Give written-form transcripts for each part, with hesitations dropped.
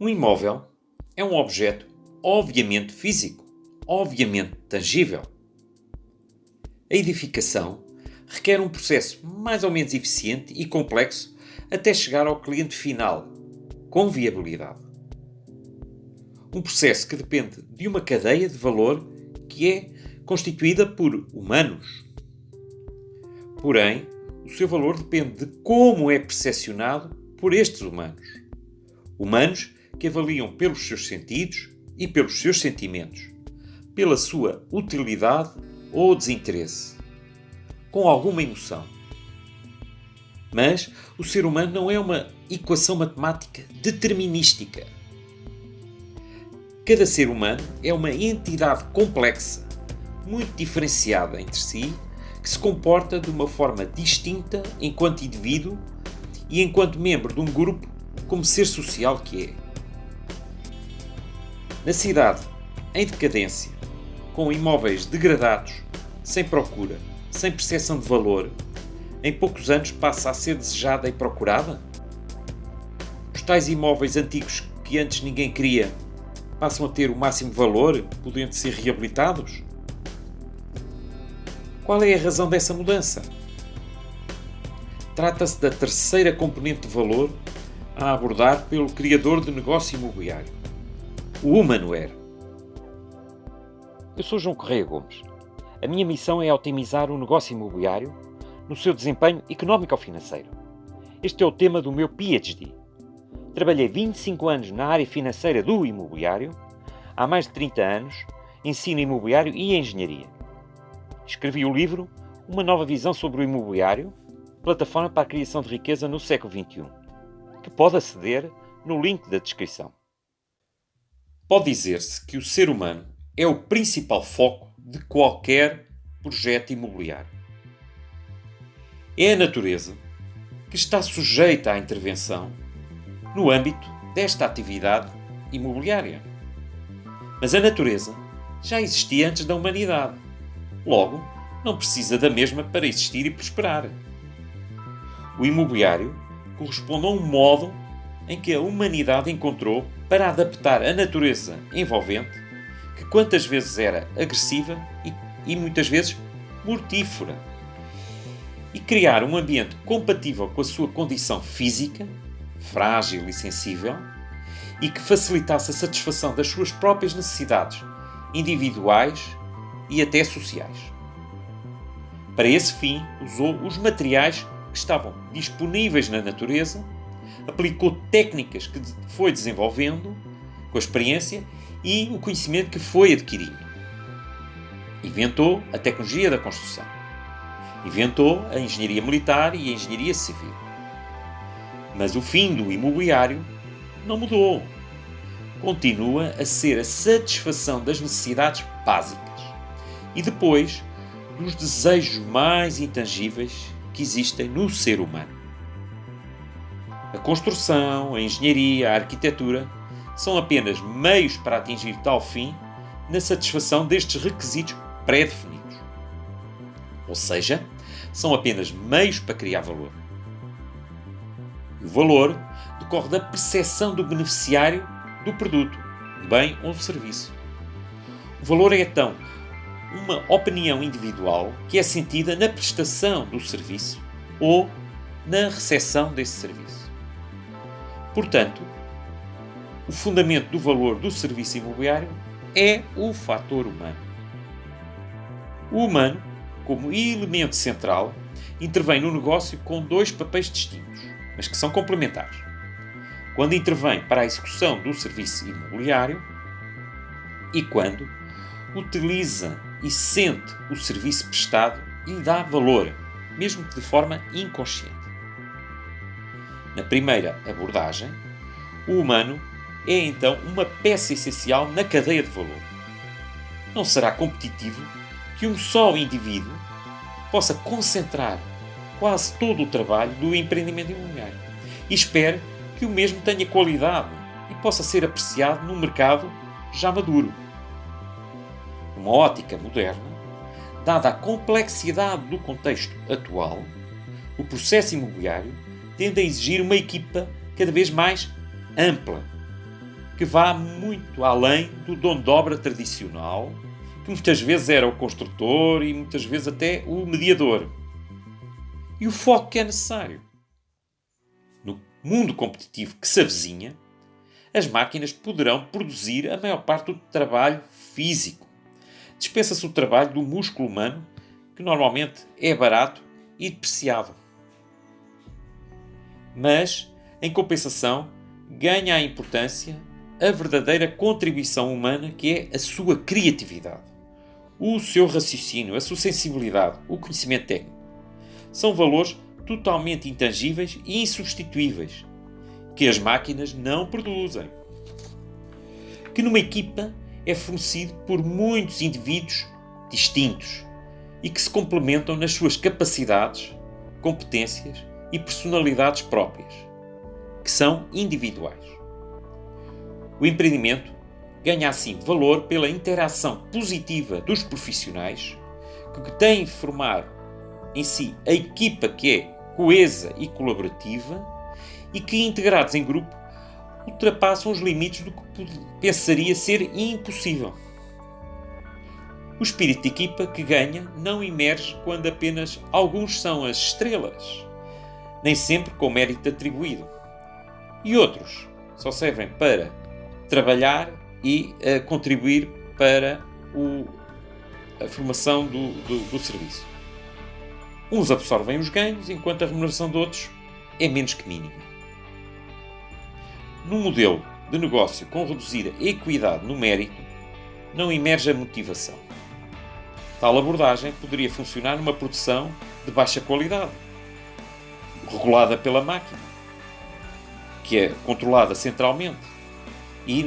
Um imóvel é um objeto obviamente físico, obviamente tangível. A edificação requer um processo mais ou menos eficiente e complexo até chegar ao cliente final, com viabilidade. Um processo que depende de uma cadeia de valor que é constituída por humanos. Porém, o seu valor depende de como é percepcionado por estes humanos. Humanos que avaliam pelos seus sentidos e pelos seus sentimentos, pela sua utilidade ou desinteresse, com alguma emoção. Mas o ser humano não é uma equação matemática determinística. Cada ser humano é uma entidade complexa, muito diferenciada entre si, que se comporta de uma forma distinta enquanto indivíduo e enquanto membro de um grupo como ser social que é. Na cidade, em decadência, com imóveis degradados, sem procura, sem percepção de valor, em poucos anos passa a ser desejada e procurada? Os tais imóveis antigos que antes ninguém queria passam a ter o máximo valor, podendo ser reabilitados? Qual é a razão dessa mudança? Trata-se da terceira componente de valor a abordar pelo criador de negócio imobiliário, o Humanware. Eu sou João Correia Gomes. A minha missão é otimizar o negócio imobiliário no seu desempenho económico-financeiro. Este é o tema do meu PhD. Trabalhei 25 anos na área financeira do imobiliário, há mais de 30 anos ensino imobiliário e engenharia. Escrevi o livro Uma Nova Visão sobre o Imobiliário, plataforma para a criação de riqueza no século XXI, que pode aceder no link da descrição. Pode dizer-se que o ser humano é o principal foco de qualquer projeto imobiliário. É a natureza que está sujeita à intervenção no âmbito desta atividade imobiliária. Mas a natureza já existia antes da humanidade. Logo, não precisa da mesma para existir e prosperar. O imobiliário corresponde a um modo em que a humanidade encontrou para adaptar a natureza envolvente, que quantas vezes era agressiva e muitas vezes mortífera, e criar um ambiente compatível com a sua condição física, frágil e sensível, e que facilitasse a satisfação das suas próprias necessidades individuais e até sociais. Para esse fim, usou os materiais que estavam disponíveis na natureza, aplicou técnicas que foi desenvolvendo com a experiência e o conhecimento que foi adquirindo. Inventou a tecnologia da construção. Inventou a engenharia militar e a engenharia civil. Mas o fim do imobiliário não mudou. Continua a ser a satisfação das necessidades básicas e depois dos desejos mais intangíveis que existem no ser humano. A construção, a engenharia, a arquitetura são apenas meios para atingir tal fim na satisfação destes requisitos pré-definidos. Ou seja, são apenas meios para criar valor. E o valor decorre da percepção do beneficiário do produto, do bem ou do serviço. O valor é, então, uma opinião individual que é sentida na prestação do serviço ou na recepção desse serviço. Portanto, o fundamento do valor do serviço imobiliário é o fator humano. O humano, como elemento central, intervém no negócio com dois papéis distintos, mas que são complementares. Quando intervém para a execução do serviço imobiliário e quando utiliza e sente o serviço prestado e lhe dá valor, mesmo que de forma inconsciente. Na primeira abordagem, o humano é então uma peça essencial na cadeia de valor. Não será competitivo que um só indivíduo possa concentrar quase todo o trabalho do empreendimento imobiliário e espere que o mesmo tenha qualidade e possa ser apreciado num mercado já maduro. Numa ótica moderna, dada a complexidade do contexto atual, o processo imobiliário tende a exigir uma equipa cada vez mais ampla, que vá muito além do dono de obra tradicional, que muitas vezes era o construtor e muitas vezes até o mediador. E o foco que é necessário. No mundo competitivo que se avizinha, as máquinas poderão produzir a maior parte do trabalho físico. Dispensa-se o trabalho do músculo humano, que normalmente é barato e depreciado. Mas, em compensação, ganha a importância a verdadeira contribuição humana, que é a sua criatividade, o seu raciocínio, a sua sensibilidade, o conhecimento técnico. São valores totalmente intangíveis e insubstituíveis, que as máquinas não produzem. Que numa equipa é fornecido por muitos indivíduos distintos e que se complementam nas suas capacidades, competências e personalidades próprias, que são individuais. O empreendimento ganha assim valor pela interação positiva dos profissionais que têm de formar em si a equipa que é coesa e colaborativa e que, integrados em grupo, ultrapassam os limites do que pensaria ser impossível. O espírito de equipa que ganha não emerge quando apenas alguns são as estrelas, nem sempre com mérito atribuído, e outros só servem para trabalhar e contribuir para a formação do serviço. Uns absorvem os ganhos, enquanto a remuneração de outros é menos que mínima. Num modelo de negócio com reduzida equidade no mérito, não emerge a motivação. Tal abordagem poderia funcionar numa produção de baixa qualidade, regulada pela máquina, que é controlada centralmente, e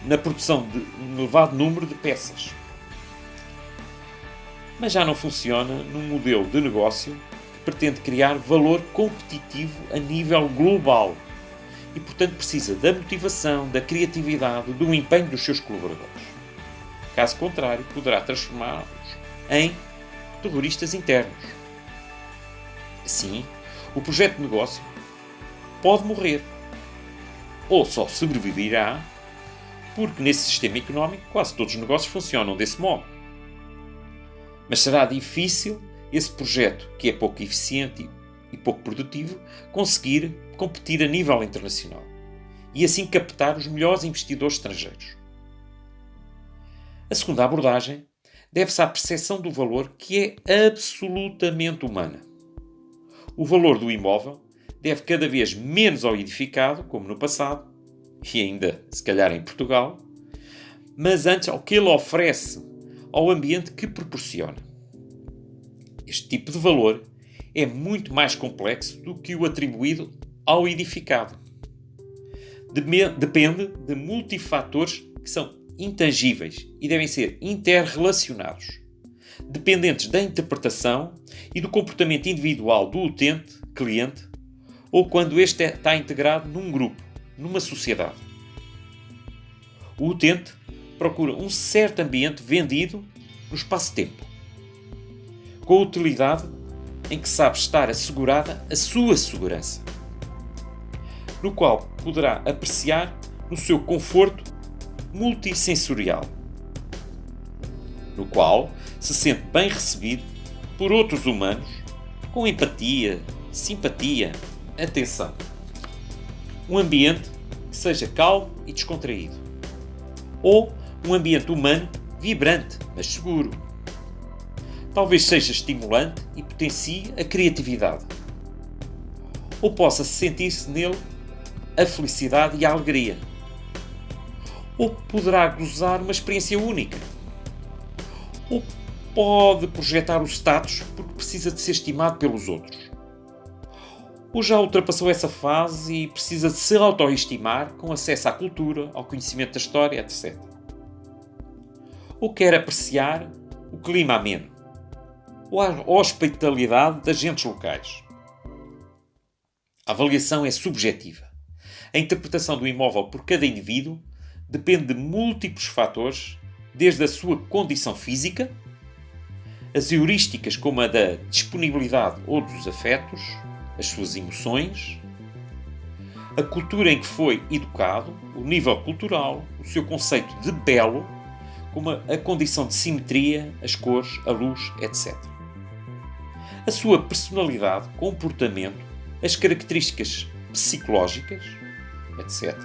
na produção de um elevado número de peças. Mas já não funciona num modelo de negócio que pretende criar valor competitivo a nível global e, portanto, precisa da motivação, da criatividade, do empenho dos seus colaboradores. Caso contrário, poderá transformá-los em terroristas internos. Assim, o projeto de negócio pode morrer, ou só sobreviverá, porque nesse sistema económico quase todos os negócios funcionam desse modo. Mas será difícil esse projeto, que é pouco eficiente e pouco produtivo, conseguir competir a nível internacional e assim captar os melhores investidores estrangeiros. A segunda abordagem deve-se à percepção do valor, que é absolutamente humana. O valor do imóvel deve cada vez menos ao edificado, como no passado, e ainda se calhar em Portugal, mas antes ao que ele oferece ao ambiente que proporciona. Este tipo de valor é muito mais complexo do que o atribuído ao edificado. Depende de multifatores que são intangíveis e devem ser interrelacionados, dependentes da interpretação e do comportamento individual do utente, cliente, ou quando este está integrado num grupo, numa sociedade. O utente procura um certo ambiente vendido no espaço-tempo, com a utilidade em que sabe estar assegurada a sua segurança, no qual poderá apreciar no seu conforto multissensorial, no qual se sente bem recebido por outros humanos com empatia, simpatia, atenção. Um ambiente que seja calmo e descontraído, ou um ambiente humano vibrante, mas seguro. Talvez seja estimulante e potencie a criatividade, ou possa sentir-se nele a felicidade e a alegria, ou poderá gozar uma experiência única, ou pode projetar o status porque precisa de ser estimado pelos outros, ou já ultrapassou essa fase e precisa de se autoestimar com acesso à cultura, ao conhecimento da história, etc. Ou quer apreciar o clima ameno, ou a hospitalidade das gentes locais. A avaliação é subjetiva. A interpretação do imóvel por cada indivíduo depende de múltiplos fatores, desde a sua condição física, as heurísticas como a da disponibilidade ou dos afetos, as suas emoções, a cultura em que foi educado, o nível cultural, o seu conceito de belo, como a condição de simetria, as cores, a luz, etc. A sua personalidade, comportamento, as características psicológicas, etc.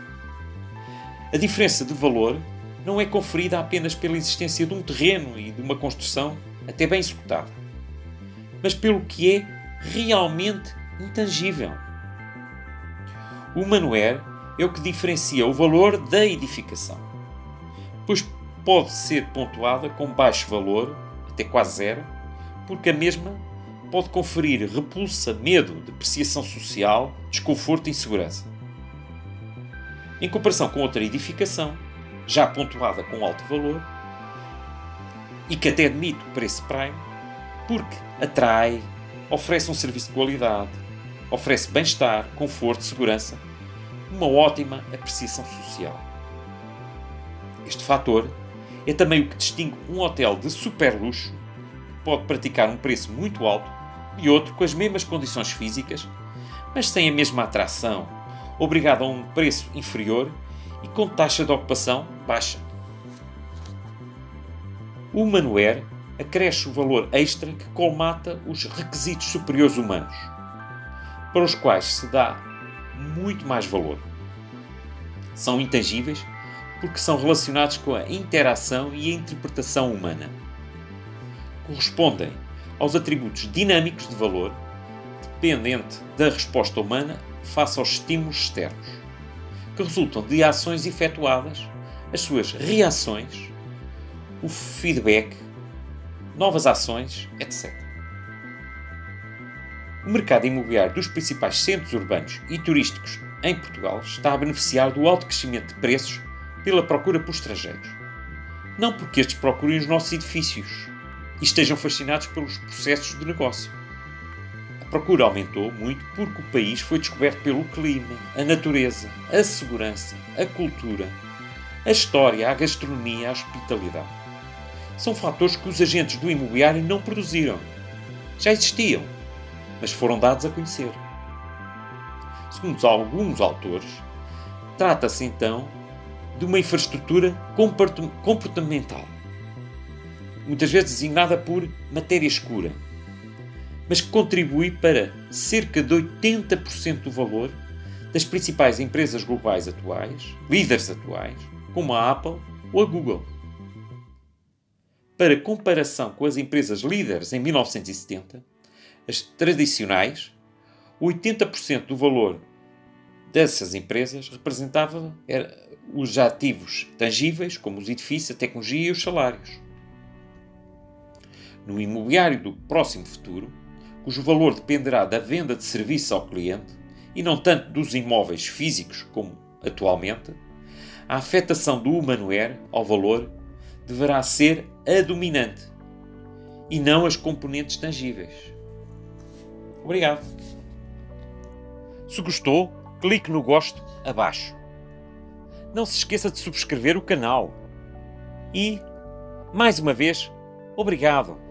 A diferença de valor não é conferida apenas pela existência de um terreno e de uma construção até bem executada, mas pelo que é realmente intangível. O humanoer é o que diferencia o valor da edificação, pois pode ser pontuada com baixo valor, até quase zero, porque a mesma pode conferir repulsa, medo, depreciação social, desconforto e insegurança. Em comparação com outra edificação, já pontuada com alto valor, e que até admite o preço prime, porque atrai, oferece um serviço de qualidade, oferece bem-estar, conforto, segurança, uma ótima apreciação social. Este fator é também o que distingue um hotel de super luxo, que pode praticar um preço muito alto, e outro com as mesmas condições físicas, mas sem a mesma atração, obrigado a um preço inferior e com taxa de ocupação baixa. O humanoer acresce o valor extra que colmata os requisitos superiores humanos, para os quais se dá muito mais valor. São intangíveis porque são relacionados com a interação e a interpretação humana. Correspondem aos atributos dinâmicos de valor, dependente da resposta humana face aos estímulos externos, que resultam de ações efetuadas, as suas reações, o feedback, novas ações, etc. O mercado imobiliário dos principais centros urbanos e turísticos em Portugal está a beneficiar do alto crescimento de preços pela procura por estrangeiros. Não porque estes procurem os nossos edifícios e estejam fascinados pelos processos de negócio. A procura aumentou muito porque o país foi descoberto pelo clima, a natureza, a segurança, a cultura, a história, a gastronomia, a hospitalidade. São fatores que os agentes do imobiliário não produziram. Já existiam, mas foram dados a conhecer. Segundo alguns autores, trata-se então de uma infraestrutura comportamental, muitas vezes designada por matéria escura, mas que contribui para cerca de 80% do valor das principais empresas globais atuais, líderes atuais, como a Apple ou a Google. Para comparação com as empresas líderes em 1970, as tradicionais, 80% do valor dessas empresas representava os ativos tangíveis, como os edifícios, a tecnologia e os salários. No imobiliário do próximo futuro, cujo valor dependerá da venda de serviços ao cliente e não tanto dos imóveis físicos como atualmente, a afetação do humanoer ao valor deverá ser a dominante e não as componentes tangíveis. Obrigado. Se gostou, clique no gosto abaixo. Não se esqueça de subscrever o canal. E, mais uma vez, obrigado.